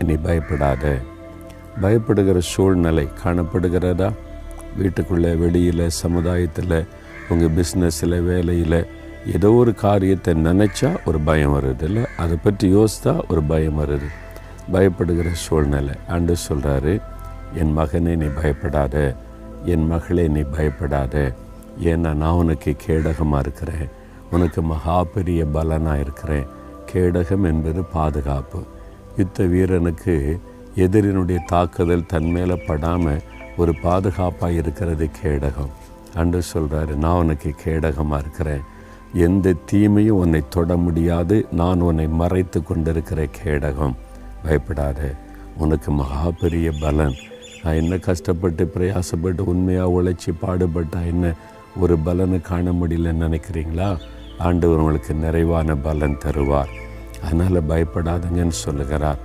நீ பயப்படாத. பயப்படுகிற சூழ்நிலை காணப்படுகிறதா? வீட்டுக்குள்ளே, வெளியில், சமுதாயத்தில், உங்கள் பிஸ்னஸில், வேலையில் ஏதோ ஒரு காரியத்தை நினச்சா ஒரு பயம் வருது இல்லை? அதை பற்றி யோசித்தா ஒரு பயம் வருது. பயப்படுகிற சூழ்நிலை. ஆண்டவர் சொல்கிறாரு, என் மகனே நீ பயப்படாத, என் மகளே நீ பயப்படாத. ஏன்னா நான் உனக்கு கேடகமாக இருக்கிறேன், உனக்கு மகா பெரிய பலனாக இருக்கிறேன். கேடகம் என்பது பாதுகாப்பு. யுத்த வீரனுக்கு எதிரினுடைய தாக்குதல் தன் மேலே படாமல் ஒரு பாதுகாப்பாக இருக்கிறது கேடகம். ஆண்டவர் சொல்கிறாரு, நான் உனக்கு கேடகமாக இருக்கிறேன், எந்த தீமையும் உன்னை தொட முடியாது, நான் உன்னை மறைத்து கொண்டிருக்கிற கேடகம். பயப்படாத, உனக்கு மகா பெரிய பலன். நான் என்ன கஷ்டப்பட்டு பிரயாசப்பட்டு உண்மையாக உழைச்சி பாடுபட்டா என்ன ஒரு பலனை காண முடியலன்னு நினைக்கிறீங்களா? ஆண்டவர் உங்களுக்கு நிறைவான பலன் தருவார். அதனால் பயப்படாதுங்கன்னு சொல்லுகிறார்.